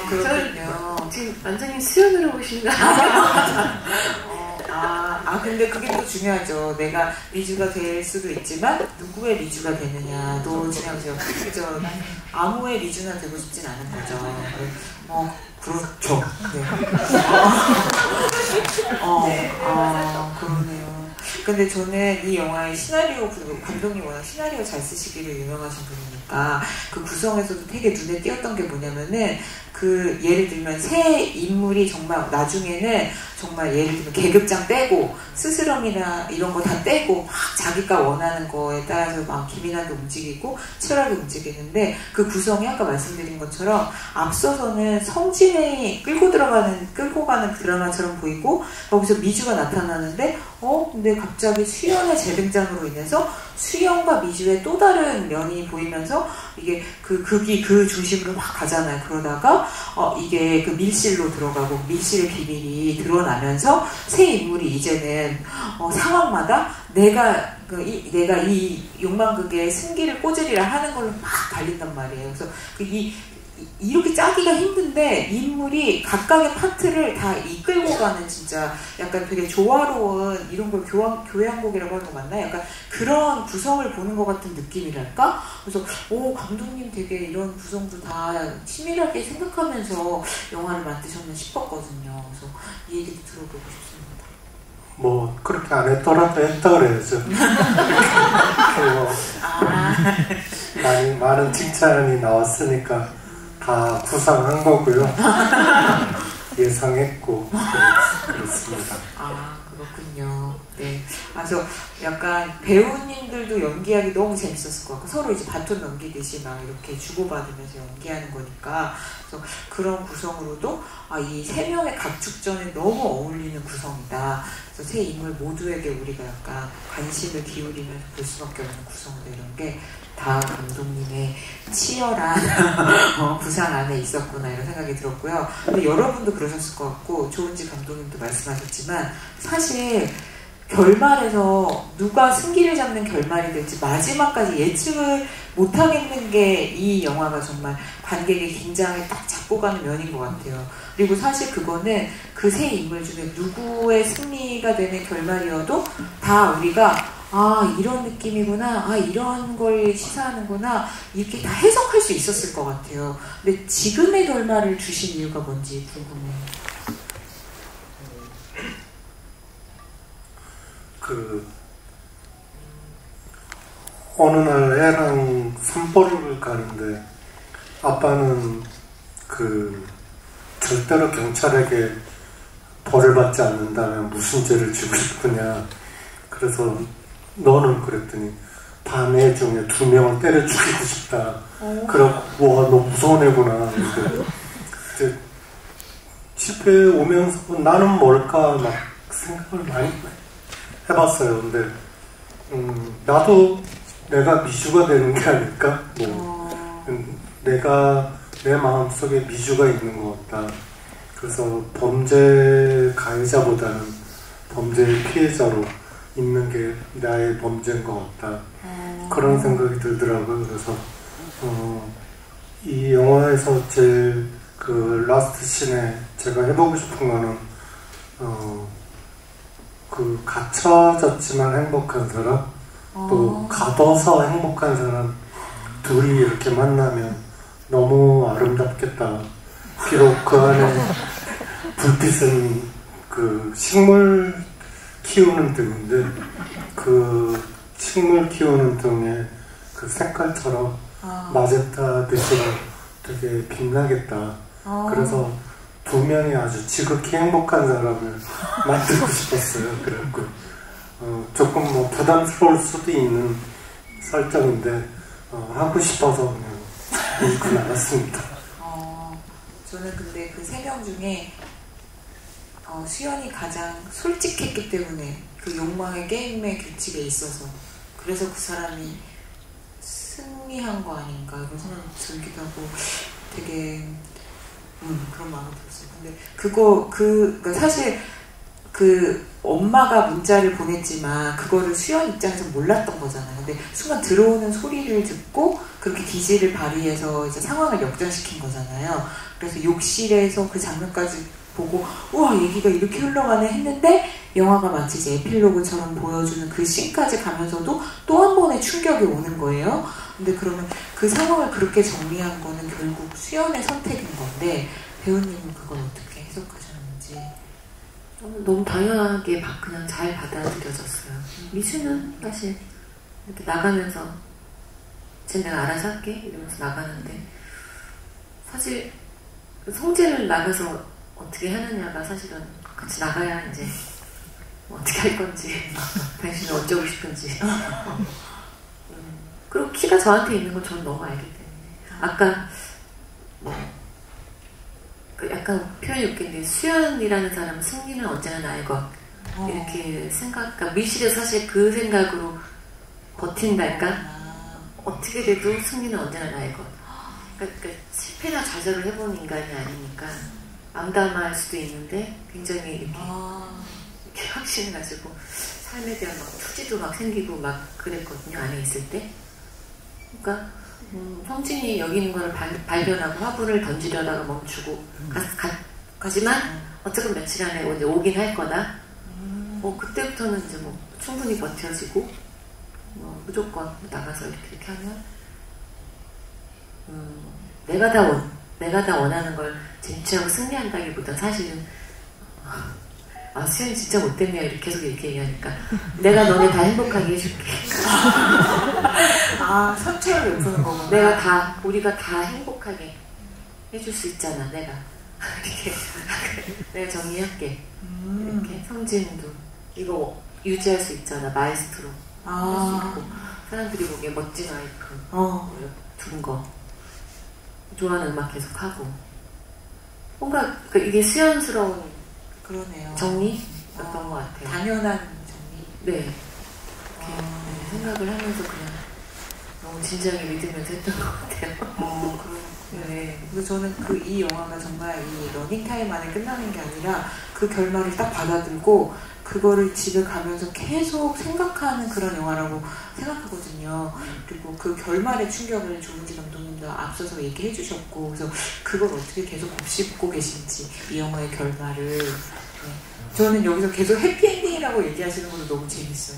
그렇군요. 지금 완전히 수연으로 보시는 거 아니에요? 근데 그게 또 중요하죠. 내가 미주가 될 수도 있지만 누구의 미주가 되느냐도 중요하죠. 그죠? 아무의 미주나 되고 싶진 않은 거죠. 그렇죠. 네. 그러네요. 근데 저는 이 영화의 시나리오, 감독님 워낙 시나리오 잘 쓰시기로 유명하신 분이니까 그 구성에서도 되게 눈에 띄었던 게 뭐냐면은 예를 들면 새 인물이 정말 나중에는 정말 예를 들면 계급장 떼고 스스럼이나 이런 거 다 떼고 막 자기가 원하는 거에 따라서 막 기민하게 움직이고 치열하게 움직이는데 그 구성이 아까 말씀드린 것처럼 앞서서는 성진이 끌고 가는 드라마처럼 보이고 거기서 미주가 나타나는데 근데 갑자기 수연의 재등장으로 인해서 수연과 미주의 또 다른 면이 보이면서 이게 극이 그 중심으로 막 가잖아요. 그러다가 이게 그 밀실로 들어가고 밀실의 비밀이 드러나면서 새 인물이 이제는 상황마다 내가 이 욕망극의 승기를 꽂으리라 하는 걸로 막 달린단 말이에요. 그래서 이렇게 짜기가 힘든데 인물이 각각의 파트를 다 이끌고 가는 진짜 약간 되게 조화로운 이런 걸 교향곡이라고 하는 거 맞나? 약간 그런 구성을 보는 것 같은 느낌이랄까? 그래서 감독님 되게 이런 구성도 다 치밀하게 생각하면서 영화를 만드셨나 싶었거든요. 그래서 이 얘기도 들어보고 싶습니다. 뭐 그렇게 안 했더라도 했다 그래야죠. 많은 칭찬이 나왔으니까 다 구상한 거고요. 예상했고 그렇습니다. 그렇군요. 네. 그래서 약간 배우님들도 연기하기 너무 재밌었을 것 같고 서로 이제 바톤 넘기듯이 막 이렇게 주고받으면서 연기하는 거니까 그래서 그런 구성으로도 이 3명의 각축전에 너무 어울리는 구성이다. 그래서 세 인물 모두에게 우리가 약간 관심을 기울이면서 볼 수밖에 없는 구성이다. 이런 게 다 감독님의 치열한 구상 안에 있었구나 이런 생각이 들었고요. 근데 여러분도 그러셨을 것 같고 조은지 감독님도 말씀하셨지만 사실 결말에서 누가 승기를 잡는 결말이 될지 마지막까지 예측을 못하겠는 게 이 영화가 정말 관객의 긴장을 딱 잡고 가는 면인 것 같아요. 그리고 사실 그거는 그 세 인물 중에 누구의 승리가 되는 결말이어도 다 우리가 아 이런 느낌이구나, 아 이런 걸 시사하는구나 이렇게 다 해석할 수 있었을 것 같아요. 근데 지금의 결말을 주신 이유가 뭔지 궁금해요. 어느 날 애랑 산보를 가는데 아빠는 절대로 경찰에게 벌을 받지 않는다면 무슨 죄를 지고 싶으냐. 그래서 너는 그랬더니 밤에 중에 2명을 때려 죽이고 싶다. 그래갖고 와 너 무서운 애구나. 이제 집에 오면서 나는 뭘까 막 생각을 많이 해봤어요. 근데 나도 내가 미주가 되는 게 아닐까? 내가 내 마음속에 미주가 있는 것 같다. 그래서 범죄 가해자보다는 범죄의 피해자로 있는 게 나의 범죄인 것 같다. 그런 생각이 들더라고요. 그래서 이 영화에서 제일 라스트 씬에 제가 해보고 싶은 거는 갇혀졌지만 행복한 사람, 또 가둬서 행복한 사람 둘이 이렇게 만나면 너무 아름답겠다. 비록 그 안에 불빛은 식물 키우는 등인데 그 식물 키우는 등의 그 색깔처럼 마제타 빛으로 되게 빛나겠다. 그래서 2명이 아주 지극히 행복한 사람을 만들고 싶었어요. 그래갖고 조금 부담스러울 수도 있는 설정인데 하고 싶어서 그냥 읽고 나갔습니다. 저는 근데 그 3명 중에 수연이 가장 솔직했기 때문에 그 욕망의 게임의 규칙에 있어서 그래서 그 사람이 승리한 거 아닌가 이런 생각이 들기도 하고 되게 그런 마음이 들었어요. 근데 그러니까 사실 엄마가 문자를 보냈지만 그거를 수연 입장에서 몰랐던 거잖아요. 근데 순간 들어오는 소리를 듣고 그렇게 기지를 발휘해서 이제 상황을 역전시킨 거잖아요. 그래서 욕실에서 그 장면까지 보고 우와 얘기가 이렇게 흘러가네 했는데 영화가 마치 이제 에필로그처럼 보여주는 그 씬까지 가면서도 또 한 번의 충격이 오는 거예요. 근데 그러면 그 상황을 그렇게 정리한 거는 결국 수연의 선택인 건데 배우님은 그걸 어떻게 해석하셨는지. 너무 당연하게 그냥 잘 받아들여졌어요. 미주는 사실 이렇게 나가면서 내가 알아서 할게 이러면서 나가는데 사실 성재를 나가서 어떻게 하느냐가 사실은 같이 나가야 이제 어떻게 할 건지 당신은 어쩌고 싶은지 그리고 키가 저한테 있는 건 저는 너무 알기 때문에 아까 약간 표현이 웃긴데 수연이라는 사람은 승리는 언제나 나의 것 이렇게 그러니까 밀실에서 사실 그 생각으로 버틴달까 어떻게 돼도 승리는 언제나 나의 것 그러니까 실패나 좌절을 해본 인간이 아니니까 암담할 수도 있는데 굉장히 이렇게 확신을 가지고 삶에 대한 투지도 생기고 그랬거든요. 안에 있을 때. 그러니까 성진이 여기 있는 걸 발견하고 화분을 던지려다가 멈추고 가지만 어쨌든 며칠 안에 이제 오긴 할 거다. 그때부터는 이제 충분히 버텨지고 무조건 나가서 이렇게 하면 내가 다 원하는 걸 쟁취하고 승리한다기보다 사실은 수연이 진짜 못됐네요. 이렇게 계속 이렇게 얘기하니까 내가 너네 다 행복하게 해줄게. 선처를 베푸는 거구나. 우리가 다 행복하게 해줄 수 있잖아. 내가 이렇게 내가 정리할게. 이렇게 성진도 이거 유지할 수 있잖아. 마에스트로 할 수 있고 사람들이 보기에 멋진 와이프 둔 거 좋아하는 음악 계속 하고 뭔가 이게 수연스러운 그러네요. 정리였던 것 같아요. 당연한 정리. 네. 이렇게 생각을 하면서 그냥 너무 진지하게 믿으면서 했던 것 같아요. 네. 그래서 저는 이 영화가 정말 이 러닝타임 안에 끝나는 게 아니라 그 결말을 딱 받아들고 그거를 집에 가면서 계속 생각하는 그런 영화라고 생각하거든요. 그리고 그 결말의 충격을 조은지 감독님도 앞서서 얘기해 주셨고, 그래서 그걸 어떻게 계속 곱씹고 계신지, 이 영화의 결말을. 네. 저는 여기서 계속 해피엔딩이라고 얘기하시는 것도 너무 재밌어요.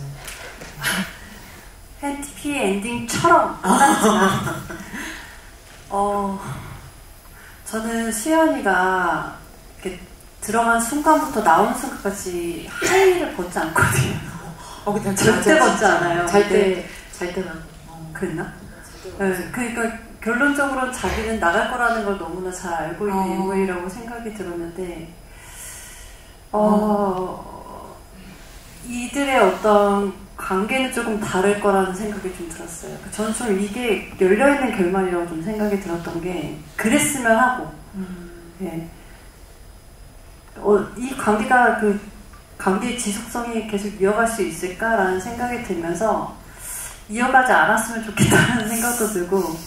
해피엔딩처럼 끝났지만 저는 수연이가 이렇게 들어간 순간부터 나오는 순간까지 하의를 벗지 않거든요. 그냥 절대 벗지 않아요. 잘 때만. 그랬나? 네, 그러니까 결론적으로는 자기는 나갈 거라는 걸 너무나 잘 알고 있는 인물이라고 생각이 들었는데, 이들의 어떤 관계는 조금 다를 거라는 생각이 좀 들었어요. 저는 좀 이게 열려있는 결말이라고 좀 생각이 들었던 게, 그랬으면 하고, 예. 이 관계가 그 관계의 지속성이 계속 이어갈 수 있을까라는 생각이 들면서 이어가지 않았으면 좋겠다는 생각도 들고,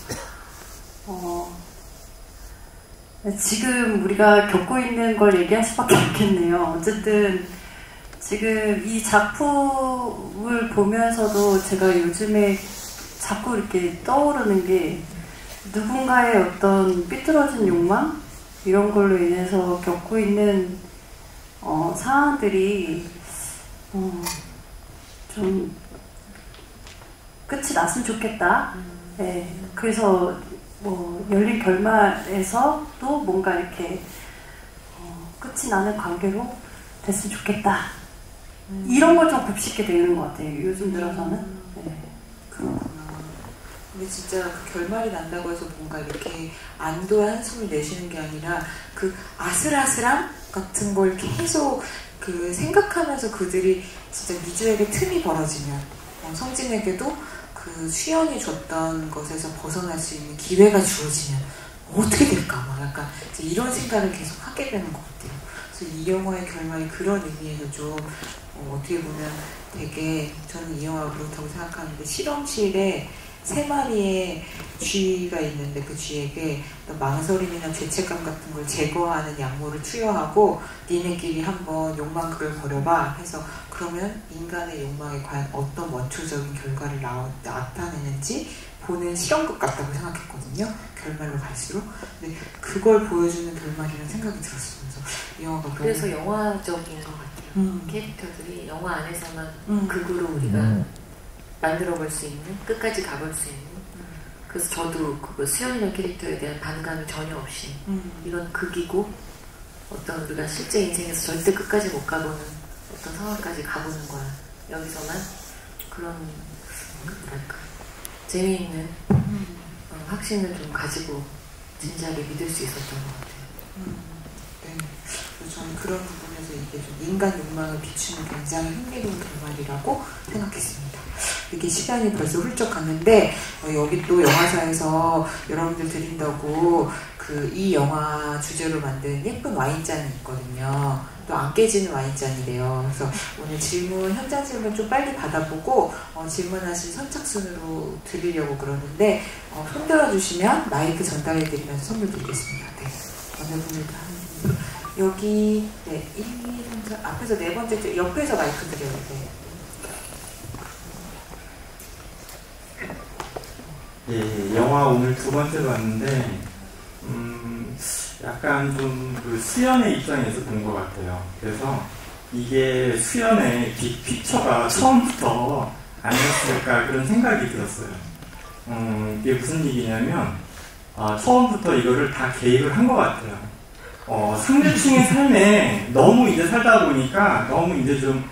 지금 우리가 겪고 있는 걸 얘기할 수밖에 없겠네요. 어쨌든 지금 이 작품을 보면서도 제가 요즘에 자꾸 이렇게 떠오르는 게, 누군가의 어떤 삐뚤어진 욕망? 이런 걸로 인해서 겪고 있는 상황들이 좀 끝이 났으면 좋겠다. 네, 그래서 열린 결말에서도 뭔가 이렇게 끝이 나는 관계로 됐으면 좋겠다. 이런 걸 좀 곱씹게 되는 것 같아요. 요즘 들어서는. 네. 그렇구나. 근데 진짜 그 결말이 난다고 해서 뭔가 이렇게 안도의 한숨을 내쉬는 게 아니라 그 아슬아슬함 같은 걸 계속 그 생각하면서 그들이 진짜 미주에게 틈이 벌어지면, 성진에게도 그 수연이 줬던 것에서 벗어날 수 있는 기회가 주어지면 어떻게 될까? 막 약간 이런 생각을 계속 하게 되는 것 같아요. 그래서 이 영화의 결말이 그런 의미에서 좀 어떻게 보면 되게, 저는 이 영화가 그렇다고 생각하는데, 실험실에 3마리의 쥐가 있는데 그 쥐에게 망설임이나 죄책감 같은 걸 제거하는 약물을 투여하고, 니네끼리 한번 욕망을 버려봐 해서, 그러면 인간의 욕망에 과연 어떤 원초적인 결과를 나타내는지 보는 실험극 같다고 생각했거든요. 결말로 갈수록. 근데 그걸 보여주는 결말이라는 생각이 들었어요. 그래서 이 영화가 그래서 영화적인 것 같아요. 캐릭터들이 영화 안에서만 극으로 우리가 만들어볼 수 있는, 끝까지 가볼 수 있는. 그래서 저도 그거 수연이라는 캐릭터에 대한 반감이 전혀 없이, 이건 극이고 어떤 우리가 실제 인생에서 절대 끝까지 못 가보는 어떤 상황까지 가보는 거야. 여기서만 그런, 뭐랄까, 재미있는 확신을 좀 가지고 진지하게 믿을 수 있었던 것 같아요. 네. 저는 그런 부분에서 이게 좀 인간 욕망을 비추는 굉장히 흥미로운 결말이라고 생각했습니다. 이렇게 시간이 벌써 훌쩍 갔는데, 여기 또 영화사에서 여러분들 드린다고 이 영화 주제로 만든 예쁜 와인잔이 있거든요. 또 안 깨지는 와인잔이래요. 그래서 오늘 현장 질문 좀 빨리 받아보고 질문하신 선착순으로 드리려고 그러는데, 손 들어주시면 마이크 전달해드리면서 선물 드리겠습니다. 네. 어느 분일까 하는 분. 여기, 네, 1, 2, 3, 4, 앞에서 4번째, 옆에서 마이크 드려요. 네. 예, 영화 오늘 2번째로 왔는데, 약간 좀 그 수연의 입장에서 본 것 같아요. 그래서 이게 수연의 픽처가 처음부터 아니었을까 그런 생각이 들었어요. 이게 무슨 얘기냐면, 처음부터 이거를 다 계획을 한 것 같아요. 상대층의 삶에 너무 이제 살다 보니까 너무 이제 좀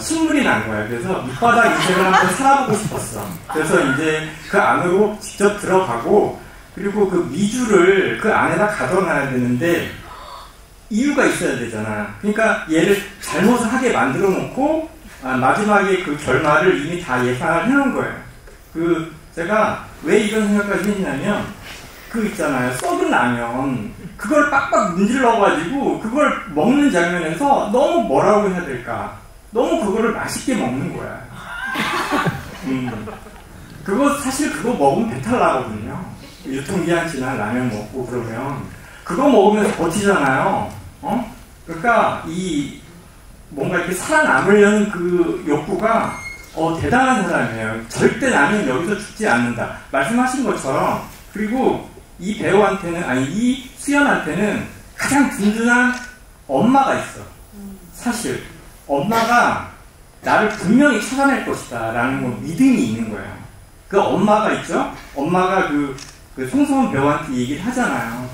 신물이 난 거야. 그래서 밑바닥 인생을 한번 살아보고 싶었어. 그래서 이제 그 안으로 직접 들어가고, 그리고 그 미주를 그 안에다 가둬놔야 되는데 이유가 있어야 되잖아. 그러니까 얘를 잘못을 하게 만들어 놓고 마지막에 그 결말을 이미 다 예상을 해놓은 거예요. 제가 왜 이런 생각까지 했냐면, 있잖아요, 썩은 라면 그걸 빡빡 문질러가지고 그걸 먹는 장면에서 너무 뭐라고 해야 될까, 너무 그거를 맛있게 먹는 거야. 그거 사실 그거 먹으면 배탈 나거든요. 유통기한 지난 라면 먹고 그러면 그거 먹으면 버티잖아요. 그러니까 이 뭔가 이렇게 살아남으려는 그 욕구가 대단한 사람이에요. 절대 나는 여기서 죽지 않는다. 말씀하신 것처럼. 그리고 이 배우한테는, 아니 이 수연한테는 가장 든든한 엄마가 있어. 사실 엄마가 나를 분명히 찾아낼 것이다 라는 뭐 믿음이 있는 거예요. 그 엄마가 있죠. 엄마가 그 송소원 배우한테 얘기를 하잖아요.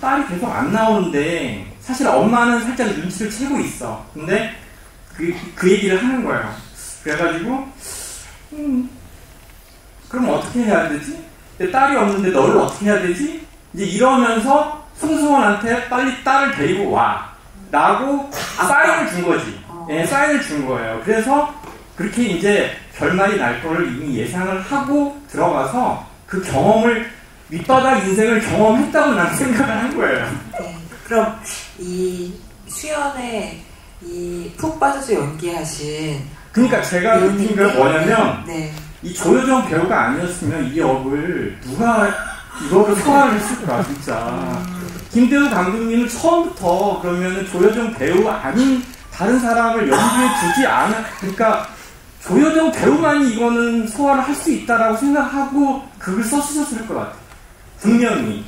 딸이 계속 안 나오는데 사실 엄마는 살짝 눈치를 채고 있어. 근데 그 얘기를 하는 거예요. 그래가지고 그럼 어떻게 해야 되지? 내 딸이 없는데 너를 어떻게 해야 되지? 이제 이러면서 송수원한테 빨리 딸을 데리고 와 라고 사인을 준 거지. 예, 사인을 준 거예요. 그래서 그렇게 이제 결말이 날 거를 이미 예상을 하고 들어가서 그 경험을 밑바닥 인생을 경험했다고 나는 생각을 한 거예요. 네, 그럼 이 수연의 이 푹 빠져서 연기하신 그러니까 제가 느낀 게 뭐냐면 네. 이 조여정 배우가 아니었으면 이 역을 누가 이거를 소화를 했을까 진짜. 김대우 감독님은 처음부터 그러면 조여정 배우 아닌 다른 사람을 연기에 두지 않아. 그러니까 조여정 배우만이 이거는 소화를 할 수 있다라고 생각하고 그걸 써주셨을 것 같아요. 분명히.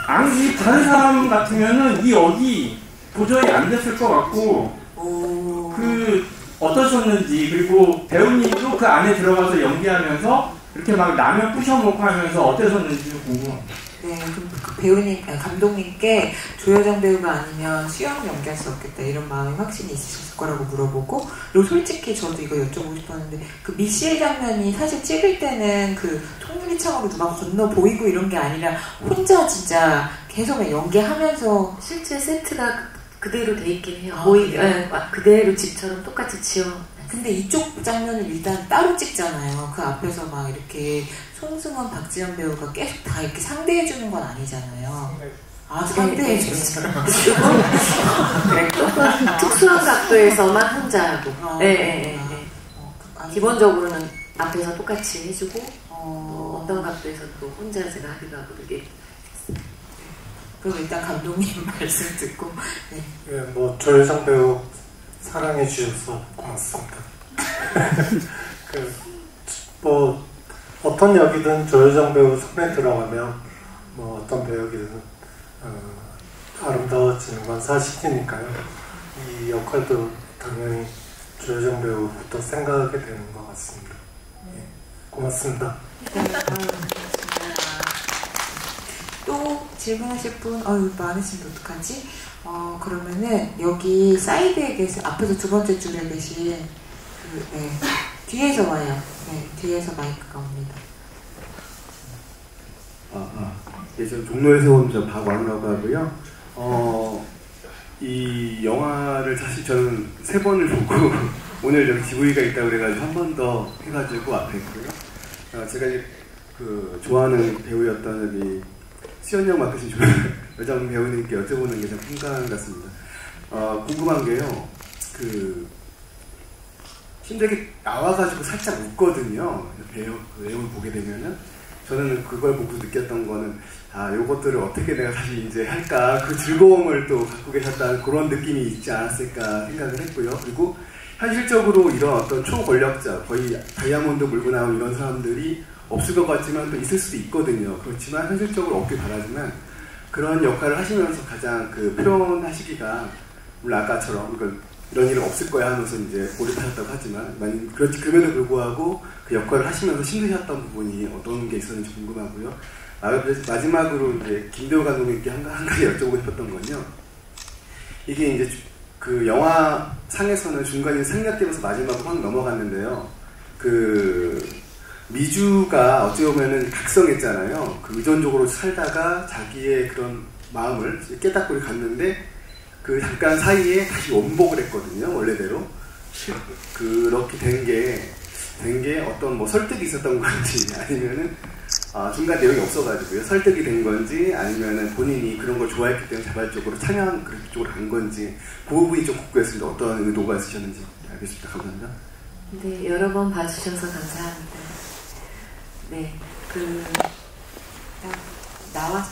아니 다른 사람 같으면은 이 역이 도저히 안 됐을 것 같고 어떠셨는지, 그리고 배우님도 그 안에 들어가서 연기하면서 이렇게 막 라면 부셔먹고 하면서 어떠셨는지 궁금합니다. 네, 그 배우님, 감독님께 조여정 배우가 아니면 수영을 연기할 수 없겠다 이런 마음이 확신이 있으셨을 거라고 물어보고, 그리고 솔직히 저도 이거 여쭤보고 싶었는데 그 미실 장면이 사실 찍을 때는 그 통유리창으로 누가 건너 보이고 이런 게 아니라 혼자 진짜 계속 연기하면서 실제 세트가 그대로 돼 있긴 해요. 그대로 집처럼 똑같이 지어. 근데 이쪽 장면을 일단 따로 찍잖아요. 그 앞에서 막 이렇게 송승헌, 박지현 배우가 계속 다 이렇게 상대해주는 건 아니잖아요. 상대해주잖아요. 그래, 특수한 각도에서만 혼자 하고. 기본적으로는 앞에서 똑같이 해주고, 어떤 각도에서 또 혼자 제가 하기도 하고, 그게. 그럼 일단 감독님 말씀 듣고. 네. 예, 뭐 조여정 배우 사랑해 주셔서 고맙습니다. 뭐 어떤 역이든 조여정 배우 손에 들어가면 뭐 어떤 배역이든 아름다워지는 건 사실이니까요. 이 역할도 당연히 조여정 배우부터 생각하게 되는 것 같습니다. 예, 고맙습니다. 또 질문하실 분, 많으시면 어떡하지? 그러면은 여기 사이드에 앞에서 두 번째 줄에 계신 뒤에서 와요. 네, 뒤에서 마이크가 옵니다. 예, 저는 종로에서 온 박완우라고 하고요. 이 영화를 사실 저는 3번을 보고 오늘 여기 GV가 있다고 그래가지고 한 번 더 해가지고 앞에 있고요. 제가 이제 좋아하는 배우였던 여기 수연역 맡으신 여정 배우님께 여쭤보는 게 참 풍간 같습니다. 궁금한 게요. 신작이 나와가지고 살짝 웃거든요. 내용을 보게 되면은. 저는 그걸 보고 느꼈던 거는, 요것들을 어떻게 내가 다시 이제 할까. 그 즐거움을 또 갖고 계셨다는 그런 느낌이 있지 않았을까 생각을 했고요. 그리고 현실적으로 이런 어떤 초권력자, 거의 다이아몬드 물고 나온 이런 사람들이 없을 것 같지만 또 있을 수도 있거든요. 그렇지만 현실적으로 없길 바라지만 그런 역할을 하시면서 가장 표현하시기가, 물론 아까처럼 이런 일은 없을 거야 하면서 이제 몰입하셨다고 하지만 그럼에도 불구하고 그 역할을 하시면서 힘드셨던 부분이 어떤 게 있었는지 궁금하고요. 마지막으로 이제 김대우 감독님께 한 가지 여쭤보고 싶었던 건요. 이게 이제 그 영화 상에서는 중간에 생략되면서 마지막으로 확 넘어갔는데요. 미주가 어찌 보면은 각성했잖아요. 의존적으로 살다가 자기의 그런 마음을 깨닫고 갔는데 잠깐 사이에 다시 원복을 했거든요. 원래대로. 그렇게 된 게 어떤 뭐 설득이 있었던 건지 아니면은 중간 내용이 없어가지고요. 설득이 된 건지 아니면은 본인이 그런 걸 좋아했기 때문에 자발적으로 참여한 그쪽으로 간 건지 그 부분이 좀 궁금했습니다. 어떤 의도가 있으셨는지 알겠습니다. 감사합니다. 네, 여러 번 봐주셔서 감사합니다. 네,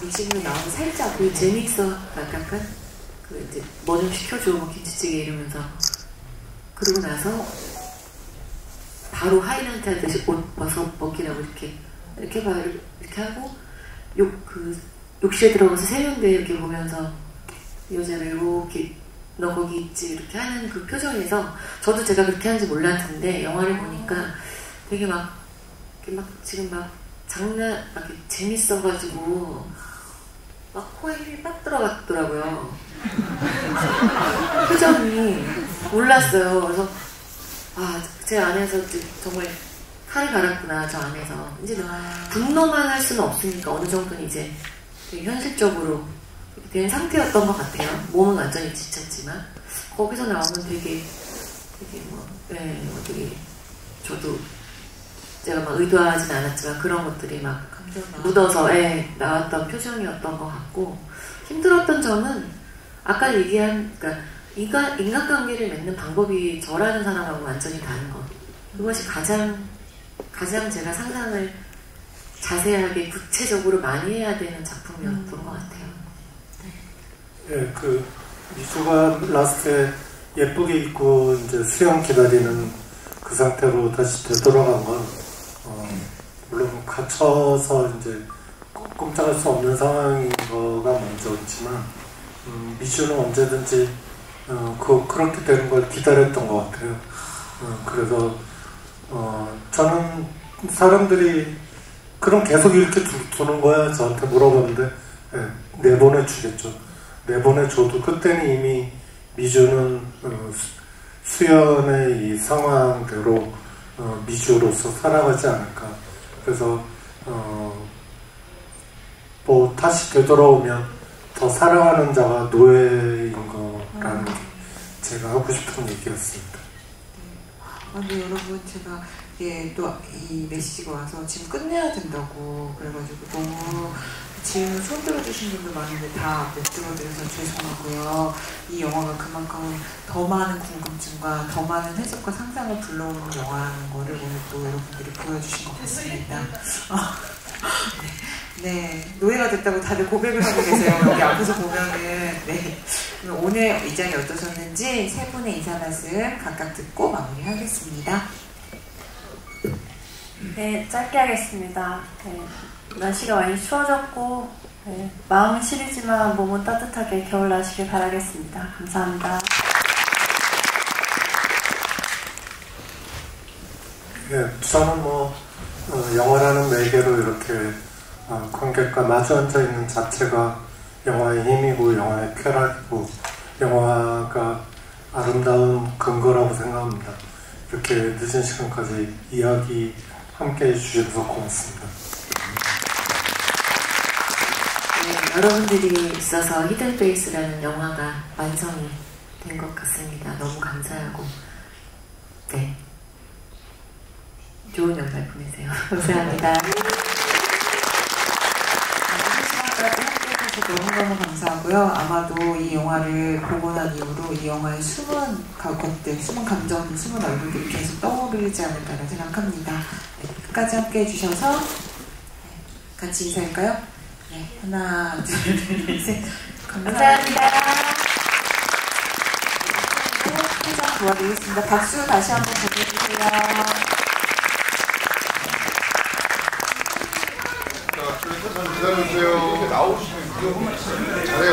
미신으로 나와서 살짝 재밌어 약간 이제 뭐 좀 시켜줘 뭐 김치찌개 이러면서 그러고 나서 바로 하이런트 하듯이 옷 벗기라고 이렇게 하고 욕실에 들어가서 세면대 이렇게 보면서 여자를 이렇게 너 거기 있지 이렇게 하는 그 표정에서 저도 제가 그렇게 하는지 몰랐는데 영화를 보니까 되게 지금 장난 재밌어가지고 코에 힘이 빡 들어갔더라고요. 표정이 몰랐어요. 그래서 제 안에서 정말 칼이 갈았구나 저 안에서. 이제 분노만 할 수는 없으니까 어느 정도는 이제 되게 현실적으로 된 상태였던 것 같아요. 몸은 완전히 지쳤지만 거기서 나오는 되게 저도 제가 의도하진 않았지만 그런 것들이 묻어서 나왔던 표정이었던 것 같고 힘들었던 점은 아까 얘기한 인간관계를 맺는 방법이 저라는 사람하고 완전히 다른 것. 그것이 가장 제가 상상을 자세하게 구체적으로 많이 해야 되는 작품이었던 것 같아요. 예, 미주가 라스트에 예쁘게 입고 이제 수영 기다리는 그 상태로 다시 되돌아간 건 물론 갇혀서 이제 꼼짝할 수 없는 상황인 거가 먼저였지만 미주는 언제든지 그렇게 되는 걸 기다렸던 것 같아요. 그래서 저는 사람들이 그럼 계속 이렇게 두는 거야 저한테 물어봤는데 내보내주겠죠. 내보내줘도 그때는 이미 미주는 수연의 이 상황대로 미주로서 살아가지 않을까. 그래서 다시 되돌아오면 더 사랑하는 자가 노예인 거라는 게 제가 하고 싶은 얘기였습니다. 근데 여러분 제가 또 이 메시지가 와서 지금 끝내야 된다고 그래가지고 너무 지금 손 들어주신 분들 많은데 다 못 들어드려서 죄송하고요. 이 영화가 그만큼 더 많은 궁금증과 더 많은 해석과 상상을 불러오는 영화라는 거를 오늘 또 여러분들이 보여주신 것 같습니다. 네, 노예가 됐다고 다들 고백을 하고 계세요. 여기 앞에서 보면은. 네. 오늘 이 장이 어떠셨는지 세 분의 인사 말씀 각각 듣고 마무리하겠습니다. 네, 짧게 하겠습니다. 날씨가 많이 추워졌고 마음은 시리지만 몸은 따뜻하게 겨울 나시길 바라겠습니다. 감사합니다. 네, 저는 영화라는 매개로 이렇게 관객과 마주 앉아 있는 자체가 영화의 힘이고 영화의 쾌락이고 영화가 아름다운 근거라고 생각합니다. 이렇게 늦은 시간까지 이야기 함께 해주셔서 고맙습니다. 네, 여러분들이 있어서 히든페이스라는 영화가 완성이 된 것 같습니다. 너무 감사하고 네, 좋은 연말 보내세요. 감사합니다. 너무너무 감사하고요. 아마도 이 영화를 보고 난 이후로 이 영화의 숨은 것들, 숨은 감정들, 숨은 얼굴들이 계속 떠오르지 않을까라는 생각합니다. 네, 끝까지 함께 해주셔서 같이 인사할까요? 네, 하나, 둘, 셋. 감사합니다. 회장 도와드리겠습니다. 박수 다시 한번 보내주세요. 기다려주세요. 나오시면 잘해요.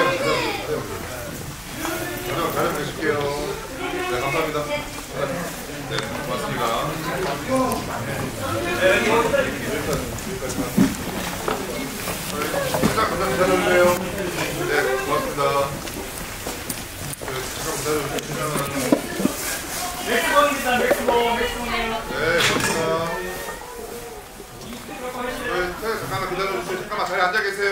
잘 뵙을게요. 네, 감사합니다. 네, 고맙습니다. 잠깐 기다려주세요. 네, 고맙습니다. 잠깐 기다려주시면. 맥스본입니다. 맥스본이요. 네, 고맙습니다. 잠깐만 기다려주세요. 잠깐만 자리에 앉아 계세요.